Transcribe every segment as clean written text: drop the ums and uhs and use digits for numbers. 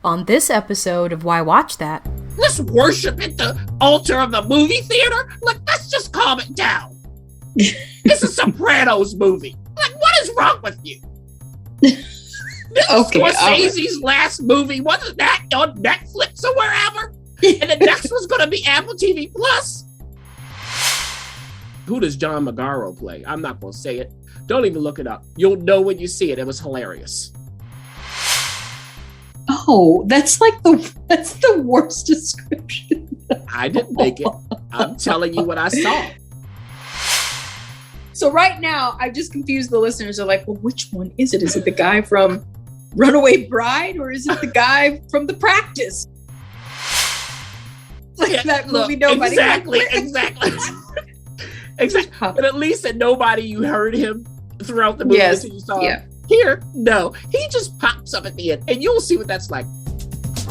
On this episode of Why Watch That? Let's worship at the altar of the movie theater? Like, let's just calm it down. It's a Sopranos movie. Like, what is wrong with you? This Okay, Scorsese's last movie, wasn't that on Netflix or wherever? And the next one's going to be Apple TV Plus? Who does John Magaro play? I'm not going to say it. Don't even look it up. You'll know when you see it. It was hilarious. Oh, that's the worst description. I didn't make it. I'm telling you what I saw. So right now, I've just confused the listeners. They're like, well, which one is it? Is it the guy from Runaway Bride or is it the guy from The Practice? Like Yeah, that look, movie nobody exactly. Exactly. But at least that nobody you heard him throughout the movie until you saw him. Here, no. He just pops up at the end, and you'll see what that's like.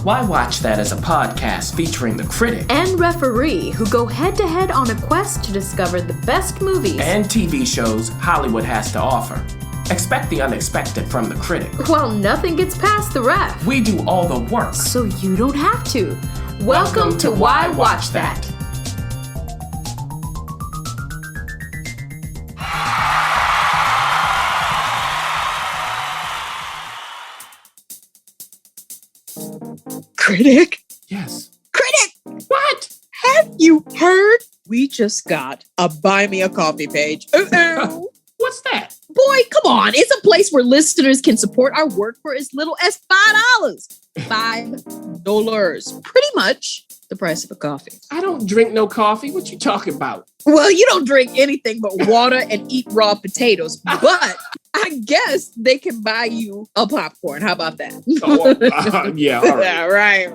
Why Watch That as a podcast featuring the critic and referee who go head-to-head on a quest to discover the best movies and TV shows Hollywood has to offer. Expect the unexpected from the critic. Well, nothing gets past the ref. We do all the work, so you don't have to. Welcome to Why Watch That. Critic? Yes. Critic! What? Have you heard? We just got a Buy Me a Coffee page. Uh-oh. What's that? Boy, come on. It's a place where listeners can support our work for as little as $5. $5. Pretty much the price of a coffee. I don't drink no coffee. What you talking about? Well, you don't drink anything but water and eat raw potatoes. But I guess they can buy you a popcorn. How about that? Yeah, all right. Yeah, right.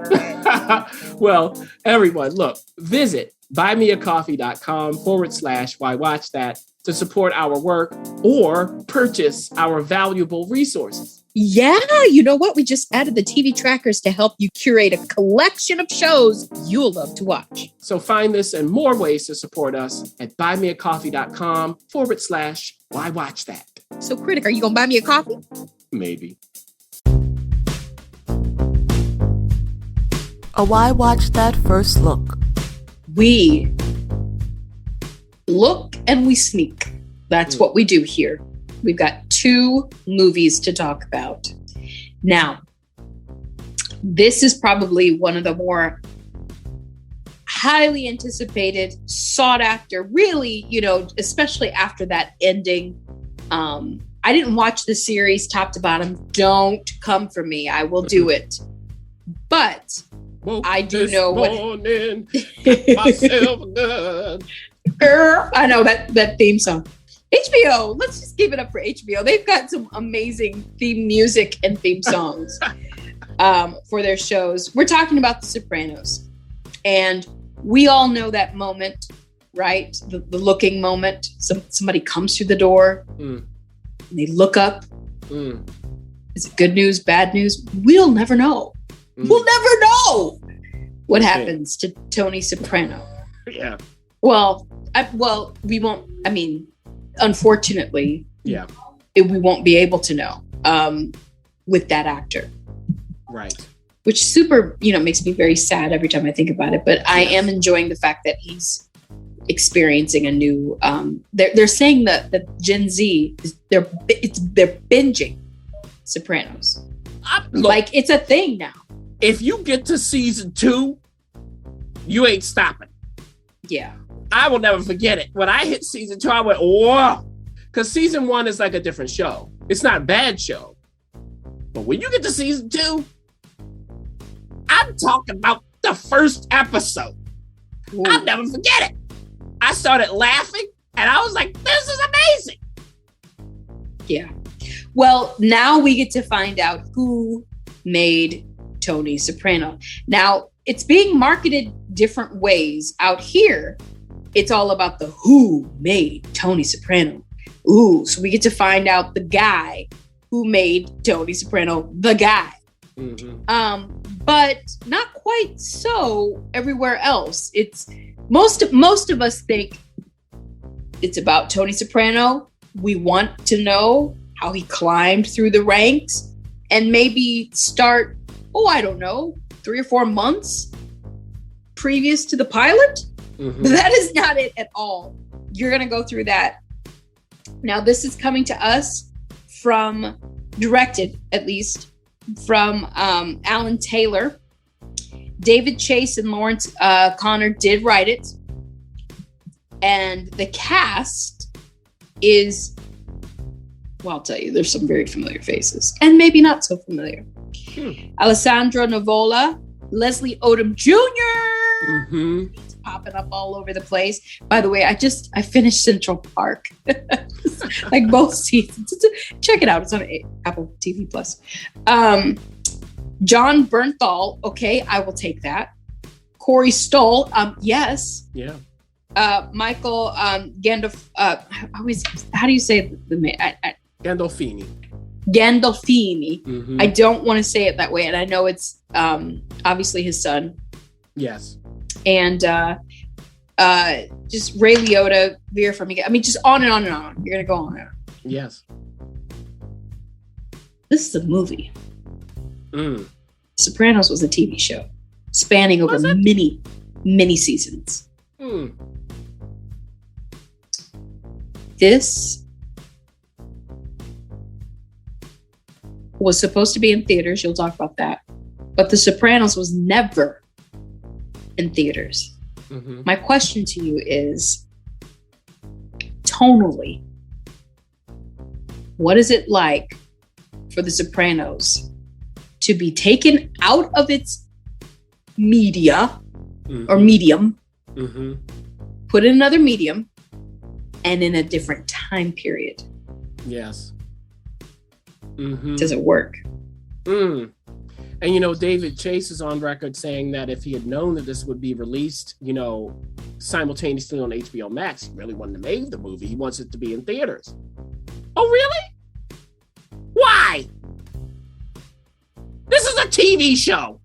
Well, everyone, look, visit buymeacoffee.com/why watch that to support our work or purchase our valuable resources. Yeah, you know what? We just added the TV trackers to help you curate a collection of shows you'll love to watch. So find this and more ways to support us at buymeacoffee.com/why watch that. So, Critic, are you going to buy me a coffee? Maybe. A Why Watch That first look. We look and we sneak. That's what we do here. We've got 2 movies to talk about. Now, this is probably one of the more highly anticipated, sought after, really, especially after that ending. I didn't watch the series top to bottom. Don't come for me. I will do it. But I do know morning, myself good. I know that theme song. HBO, let's just give it up for HBO. They've got some amazing theme music and theme songs for their shows. We're talking about The Sopranos. And we all know that moment, right? The looking moment. Somebody comes through the door. And they look up. Is it good news, bad news? We'll never know. We'll never know what happens to Tony Soprano. Yeah. Well, we won't. I mean, unfortunately, we won't be able to know with that actor. Right. Which super, makes me very sad every time I think about it. But I am enjoying the fact that he's experiencing a new. They're saying that Gen Z they're binging Sopranos. Like it's a thing now. If you get to season 2, you ain't stopping. Yeah. I will never forget it. When I hit season 2, I went, whoa. Because season 1 is like a different show. It's not a bad show. But when you get to season 2, I'm talking about the first episode. Ooh. I'll never forget it. I started laughing and I was like, this is amazing. Yeah. Well, now we get to find out who made Tony Soprano. Now, it's being marketed different ways. Out here, it's all about the who made Tony Soprano. Ooh, so we get to find out the guy who made Tony Soprano, the guy. Mm-hmm. But not quite so everywhere else. It's most of us think it's about Tony Soprano. We want to know how he climbed through the ranks and maybe start I don't know, 3 or 4 months previous to the pilot. Mhm. That is not it at all. You're going to go through that. Now, this is coming to us from, directed at least, from Alan Taylor. David Chase and Lawrence Konner did write it. And the cast is, well, I'll tell you, there's some very familiar faces. And maybe not so familiar. Alessandro Nivola, Leslie Odom Jr. Mhm. It's popping up all over the place. By the way, I finished Central Park. Like both seasons. Check it out. It's on Apple TV Plus. John Bernthal. Okay, I will take that. Corey Stoll. Yes. Yeah. Michael Gandolf. How do you say the name? Gandolfini. Gandolfini. Mhm. I don't want to say it that way, and I know it's obviously his son. Yes. And just Ray Liotta, Vera Farmiga. I mean, just on and on and on. You're gonna go on and on. Yes. This is a movie. Mm. Sopranos was a TV show spanning over Was it? many seasons. Mm. This was supposed to be in theaters. You'll talk about that. But The Sopranos was never in theaters. Mhm. My question to you is, tonally, what is it like for The Sopranos to be taken out of its media or medium, Mhm. put in another medium, and in a different time period? Yes. Mhm. Does it work? Mm. And, you know, David Chase is on record saying that if he had known that this would be released, you know, simultaneously on HBO Max, he really wanted to make the movie. He wants it to be in theaters. Oh, really? Why? This is a TV show.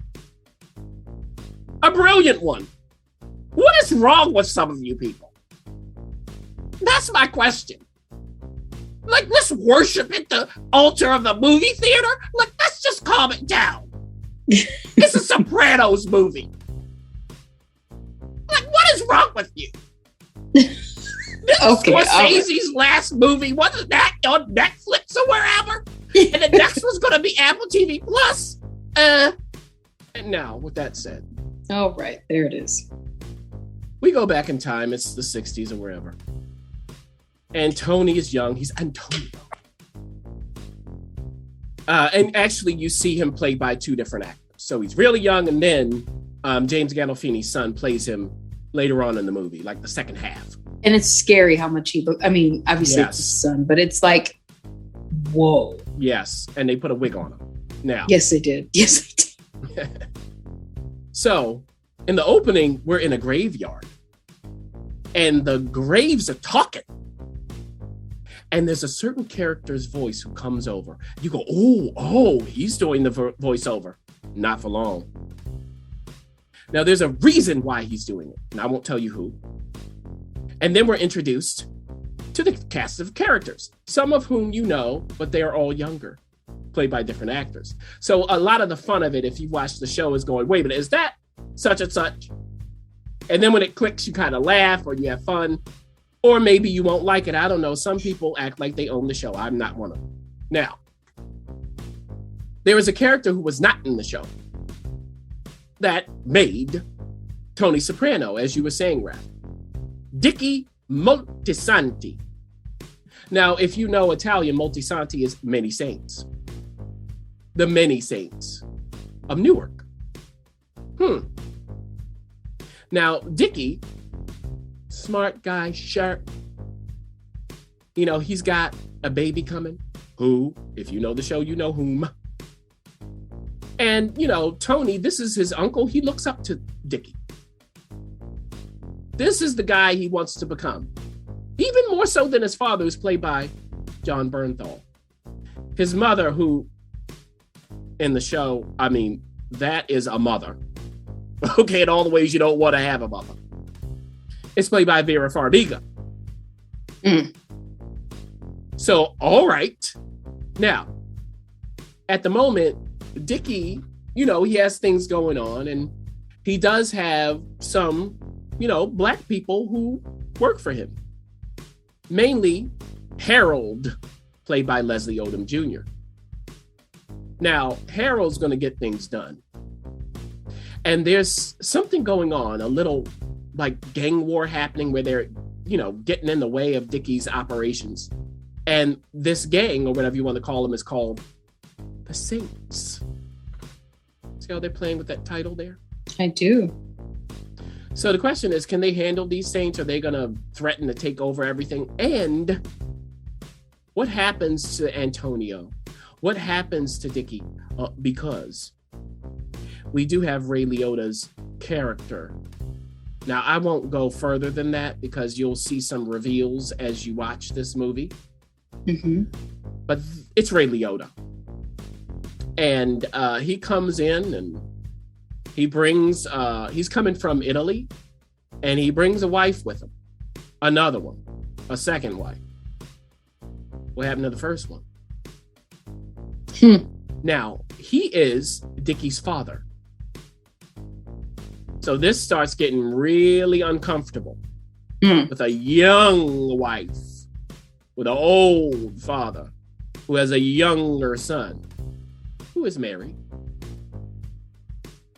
A brilliant one. What is wrong with some of you people? That's my question. Like, let's worship at the altar of the movie theater? Like, let's just calm it down. It's a Sopranos movie. Like, what is wrong with you? Okay, Scorsese's last movie, wasn't that on Netflix or wherever? And the next was going to be Apple TV Plus. And now, with that said, Oh, right. There it is. we go back in time. It's the 60s or wherever. And Tony is young. He's Antonio. And actually, you see him played by 2 different actors. So he's really young, and then James Gandolfini's son plays him later on in the movie, like the second half. And it's scary how much he look. I mean, obviously it's his son, but it's like, whoa. Yes, and they put a wig on him. Now, Yes, they did. Yes, they did. so in the opening, we're in a graveyard, and the graves are talking. And there's a certain character's voice who comes over. You go, oh, he's doing the voiceover. Not for long. Now, there's a reason why he's doing it, and I won't tell you who. And then we're introduced to the cast of characters, some of whom you know, but they are all younger, played by different actors. So a lot of the fun of it, if you watch the show, is going, wait a minute, is that such and such? And then when it clicks, you kind of laugh or you have fun. Or maybe you won't like it. I don't know. Some people act like they own the show. I'm not one of them. Now, there is a character who was not in the show that made Tony Soprano, as you were saying, Raph. Dickie Moltisanti. Now, if you know Italian, Moltisanti is Many Saints. The Many Saints of Newark. Now, Dickie, smart guy, sharp. You know, he's got a baby coming. Who, if you know the show, you know whom. And, you know, Tony, this is his uncle. He looks up to Dickie. This is the guy he wants to become. Even more so than his father, who's played by John Bernthal. His mother, who, in the show, I mean, that is a mother. Okay, in all the ways you don't want to have a mother. It's played by Vera Farmiga. So, all right. Now, at the moment, Dickie he has things going on, and he does have some, black people who work for him. Mainly Harold, played by Leslie Odom Jr. Now, Harold's going to get things done. And there's something going on, a little like gang war happening where they're, getting in the way of Dickie's operations. And this gang, or whatever you want to call them, is called the Saints. See how they're playing with that title there? I do. So the question is, can they handle these Saints? Are they going to threaten to take over everything? And what happens to Antonio? What happens to Dickie? Because we do have Ray Liotta's character. Now, I won't go further than that because you'll see some reveals as you watch this movie. Mm-hmm. But it's Ray Liotta. And he comes in and he brings, he's coming from Italy, and he brings a wife with him. Another one, a second wife. What happened to the first one? Now, he is Dickie's father. So this starts getting really uncomfortable with a young wife, with an old father who has a younger son who is married.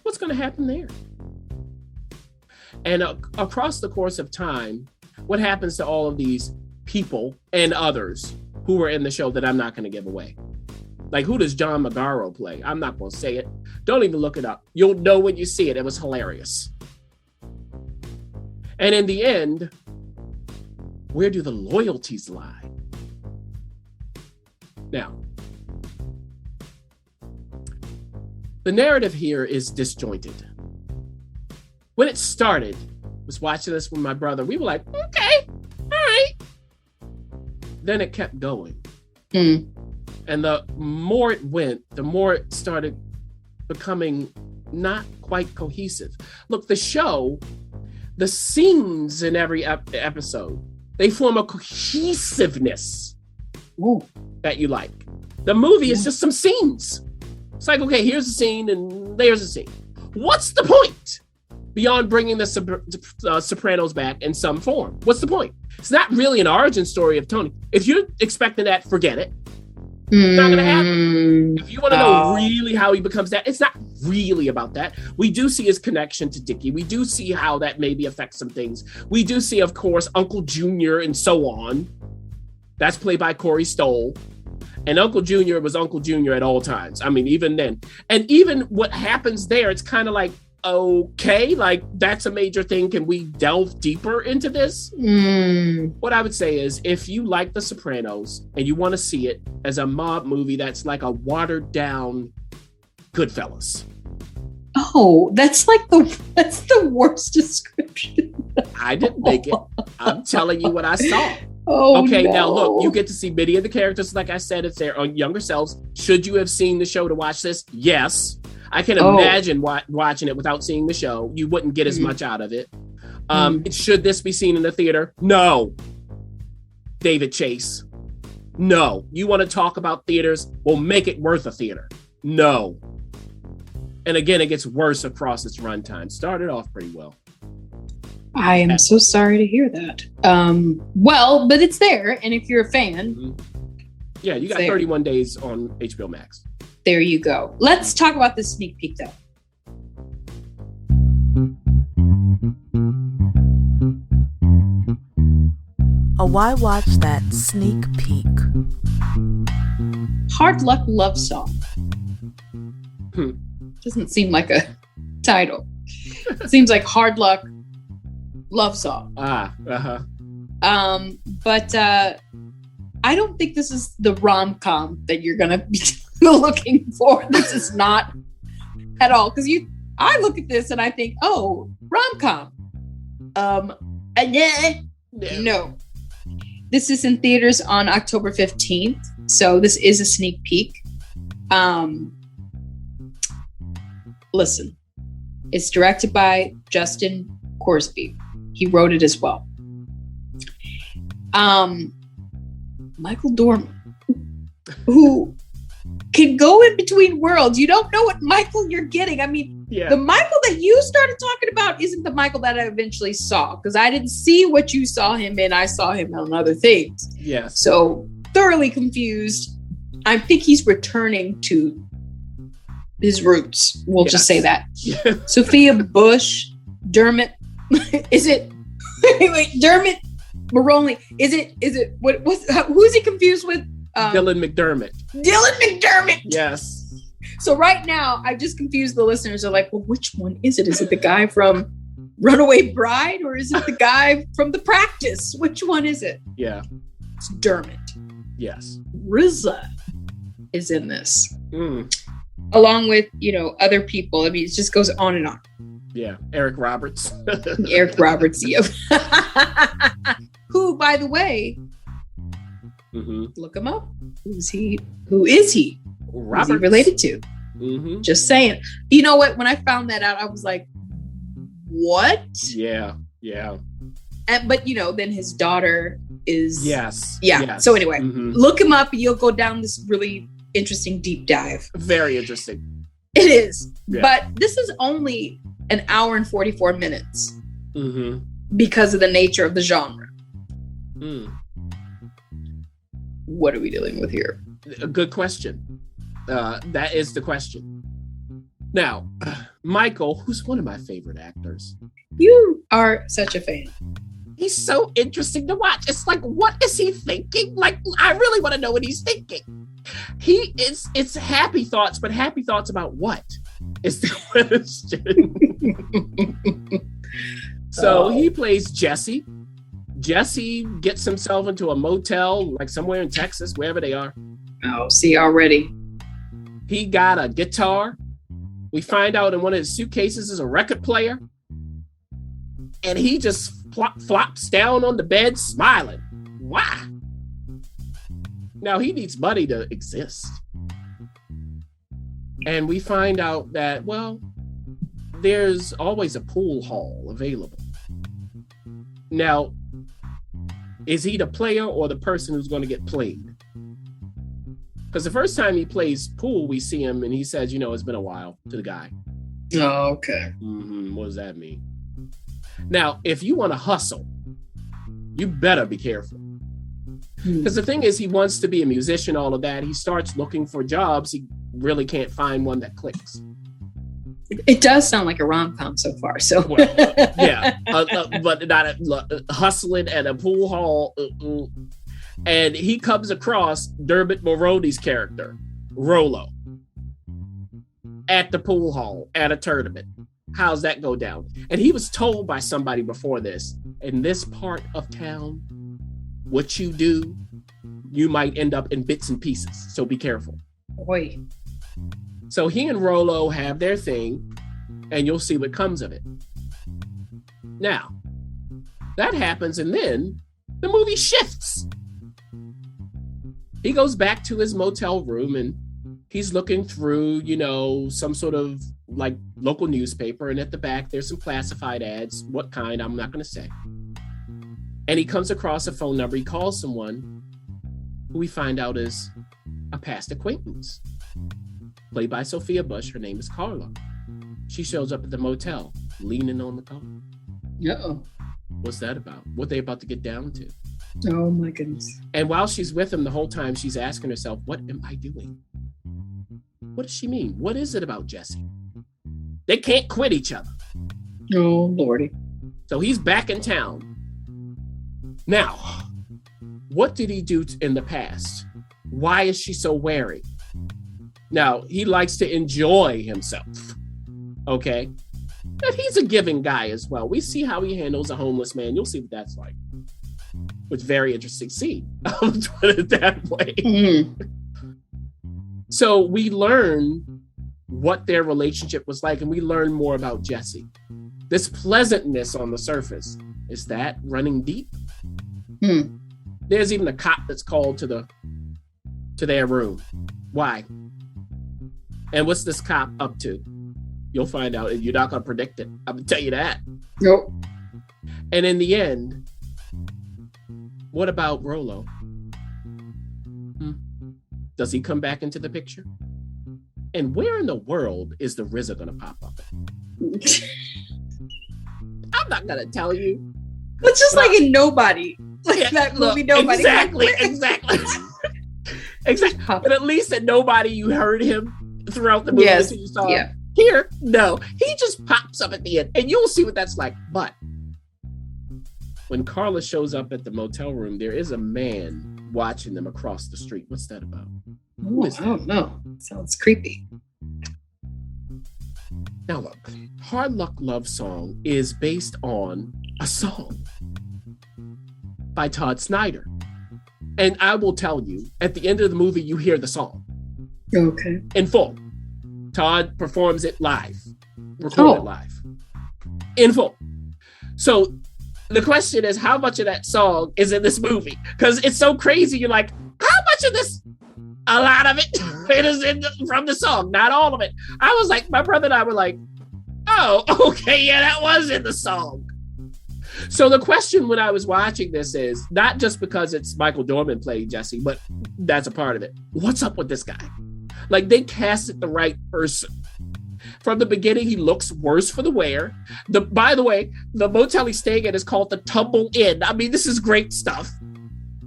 What's going to happen there? And across the course of time, what happens to all of these people and others who were in the show that I'm not going to give away? Like, who does John Magaro play? I'm not going to say it. Don't even look it up. You'll know when you see it. It was hilarious. And in the end, where do the loyalties lie? Now, the narrative here is disjointed. When it started, I was watching this with my brother. We were like, okay, all right. Then it kept going. And the more it went, the more it started becoming not quite cohesive. Look, the show, the scenes in every episode, they form a cohesiveness that you like. The movie is just some scenes. It's like, okay, here's a scene and there's a scene. What's the point beyond bringing the Sopranos back in some form? What's the point? It's not really an origin story of Tony. If you're expecting that, forget it. It's not going to happen. If you want to know really how he becomes that, it's not really about that. We do see his connection to Dickie. We do see how that maybe affects some things. We do see, of course, Uncle Junior and so on. That's played by Corey Stoll. And Uncle Junior was Uncle Junior at all times. I mean, even then. And even what happens there, it's kind of like, okay, like that's a major thing. Can we delve deeper into this? What I would say is, if you like The Sopranos and you want to see it as a mob movie that's like a watered down Goodfellas. Oh, that's the worst description. I didn't make it. I'm telling you what I saw. Oh, okay, no. Now look, you get to see many of the characters. Like I said, it's their younger selves. Should you have seen the show to watch this? Yes. I can imagine watching it without seeing the show. You wouldn't get as much out of it. Should this be seen in the theater? No. David Chase. No. You want to talk about theaters? Well, make it worth a theater. No. And again, it gets worse across its runtime. Started off pretty well. I am so sorry to hear that. Well, but it's there. And if you're a fan. Yeah, you got 31 days on HBO Max. There you go. Let's talk about this sneak peek, though. Why watch that sneak peek? Hard Luck Love Song. Doesn't seem like a title. It seems like Hard Luck Love Song. But I don't think this is the rom-com that you're gonna be looking for. This is not at all, because I look at this and I think, oh, rom-com. No. This is in theaters on October 15th, so this is a sneak peek. Listen, it's directed by Justin Corsby. He wrote it as well. Michael Dorman, who can go in between worlds. You don't know what Michael you're getting. I mean, the Michael that you started talking about isn't the Michael that I eventually saw, because I didn't see what you saw him in. I saw him on other things. Yes. So thoroughly confused. I think he's returning to his roots. We'll just say that. Sophia Bush, Dermot. Is it? Wait, Dermot Mulroney. Is it? Who is he confused with? Dylan McDermott. Dylan McDermott. Yes. So right now, I just confused the listeners. They're like, well, which one is it? Is it the guy from Runaway Bride, or is it the guy from The Practice? Which one is it? Yeah. It's Dermot. Yes. RZA is in this. Along with, other people. I mean, it just goes on and on. Yeah. Eric Roberts. Eric Roberts. Yeah. Who, by the way, look him up. Who is he? Who's he related to? Just saying. You know what? When I found that out, I was like, what? Yeah. But then his daughter is. Yes. Yeah. Yes. So anyway, look him up. You'll go down this really interesting deep dive. Very interesting. It is. Yeah. But this is only an hour and 44 minutes because of the nature of the genre. What are we dealing with here? A good question. That is the question. Now, Michael, who's one of my favorite actors. You are such a fan. He's so interesting to watch. It's like, what is he thinking? Like, I really want to know what he's thinking. It's happy thoughts, but happy thoughts about what is the question. So he plays Jesse. Jesse gets himself into a motel, like somewhere in Texas, wherever they are. Oh, see already. He got a guitar. We find out in one of his suitcases is a record player. And he just flops down on the bed smiling. Why? Now he needs money to exist. And we find out that, well, there's always a pool hall available. Now, is he the player or the person who's going to get played? Because the first time he plays pool, we see him and he says, it's been a while to the guy. Oh, okay. What does that mean? Now, if you want to hustle, you better be careful. Because the thing is, he wants to be a musician, all of that. He starts looking for jobs. He really can't find one that clicks. It does sound like a rom-com so far. So but not hustling at a pool hall. And he comes across Dermot Mulroney's character, Rollo, at the pool hall at a tournament. How's that go down? And he was told by somebody before this, in this part of town, what you do, you might end up in bits and pieces. So be careful. Boy. So he and Rollo have their thing, and you'll see what comes of it. Now, that happens, and then the movie shifts. He goes back to his motel room, and he's looking through, some sort of like local newspaper, and at the back, there's some classified ads. What kind? I'm not going to say. And he comes across a phone number. He calls someone who we find out is a past acquaintance. Played by Sophia Bush. Her name is Carla. She shows up at the motel, leaning on the car. Uh-oh. What's that about? What they about to get down to? Oh, my goodness. And while she's with him the whole time, she's asking herself, what am I doing? What does she mean? What is it about Jesse? They can't quit each other. Oh, Lordy. So he's back in town. Now, what did he do in the past? Why is she so wary? Now, he likes to enjoy himself. Okay? And he's a giving guy as well. We see how he handles a homeless man. You'll see what that's like. It's a very interesting scene. I'll put it that way. So we learn what their relationship was like, and we learn more about Jesse. This pleasantness on the surface, is that running deep? There's even a cop that's called to their room. Why? And what's this cop up to? You'll find out, and you're not going to predict it. I'm going to tell you that. Nope. And in the end, what about Rollo? Does he come back into the picture? And where in the world is the RZA going to pop up? I'm not going to tell you. It's just like in Nobody. Like that movie Nobody. Exactly. Exactly. But at least in Nobody, you heard him throughout the movie. Yes. You saw Yeah. Here, no. He just pops up at the end. And you'll see what that's like. But when Carla shows up at the motel room, there is a man watching them across the street. What's that about? Who is that? I don't know. Sounds creepy. Now look, Hard Luck Love Song is based on a song by Todd Snider. And I will tell you, at the end of the movie, you hear the song. Okay. In full. Todd performs it live. Recorded live. In full. So the question is, how much of that song is in this movie? Because it's so crazy. You're like, how much of this? A lot of it, it is from the song, not all of it. I was like, my brother and I were like, oh, okay, yeah, that was in the song. So the question when I was watching this is, not just because it's Michael Dorman playing Jesse, but that's a part of it. What's up with this guy? Like, they casted the right person. From the beginning, he looks worse for the wear. By the way, the motel he's staying at is called the Tumble Inn. I mean, this is great stuff.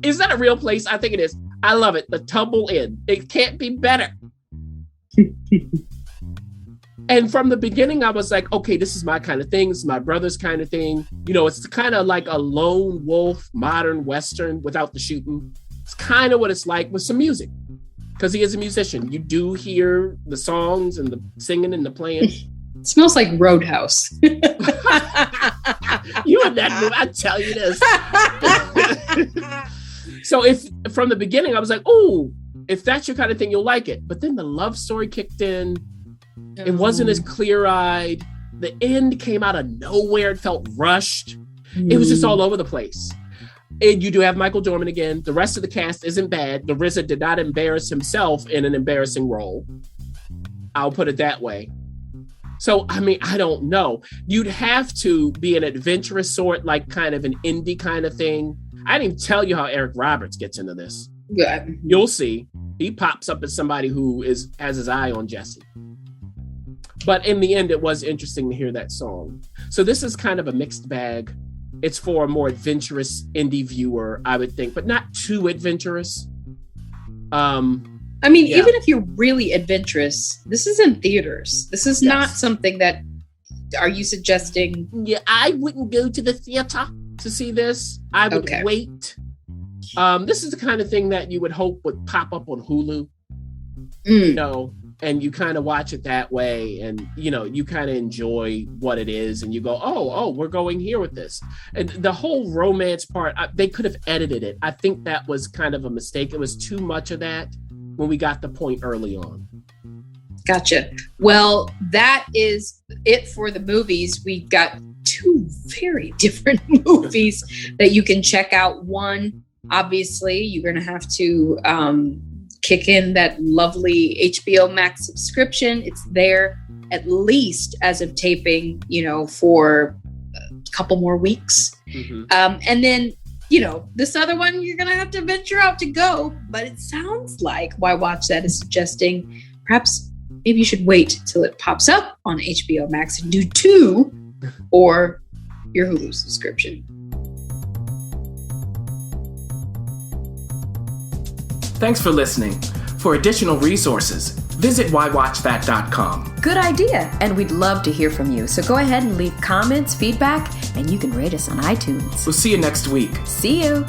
Is that a real place? I think it is. I love it. The Tumble Inn. It can't be better. And from the beginning, I was like, okay, this is my kind of thing. This is my brother's kind of thing. You know, it's kind of like a lone wolf modern Western without the shooting. It's kind of what it's like with some music. Because he is a musician. You do hear the songs and the singing and the playing. It smells like Roadhouse. You and that movie, I tell you this. So if from the beginning I was like, oh, if that's your kind of thing, you'll like it. But then the love story kicked in. It wasn't as clear-eyed. The end came out of nowhere. It felt rushed. It was just all over the place. And you do have Michael Dorman again. The rest of the cast isn't bad. The RZA did not embarrass himself in an embarrassing role. I'll put it that way. So, I mean, I don't know. You'd have to be an adventurous sort, like kind of an indie kind of thing. I didn't even tell you how Eric Roberts gets into this. Yeah. You'll see. He pops up as somebody who has his eye on Jesse. But in the end, it was interesting to hear that song. So this is kind of a mixed bag. It's for a more adventurous indie viewer, I would think, but not too adventurous. I mean, even if you're really adventurous, this is in theaters. This is not something that, are you suggesting? Yeah, I wouldn't go to the theater to see this. I would wait. This is the kind of thing that you would hope would pop up on Hulu, you know, and you kind of watch it that way, and you know, you kind of enjoy what it is, and you go, oh, we're going here with this. And the whole romance part, they could have edited it. I think that was kind of a mistake. It was too much of that when we got the point early on. Gotcha. Well, that is it for the movies. We've got two very different movies that you can check out. One, obviously, you're going to have to kick in that lovely HBO Max subscription. It's there at least as of taping, you know, for a couple more weeks. And then, you know, this other one, you're going to have to venture out to go. But it sounds like Why Watch That is suggesting perhaps maybe you should wait till it pops up on HBO Max and do two, or your Hulu subscription. Thanks for listening. For additional resources, visit whywatchthat.com. Good idea, and we'd love to hear from you. So go ahead and leave comments, feedback, and you can rate us on iTunes. We'll see you next week. See you.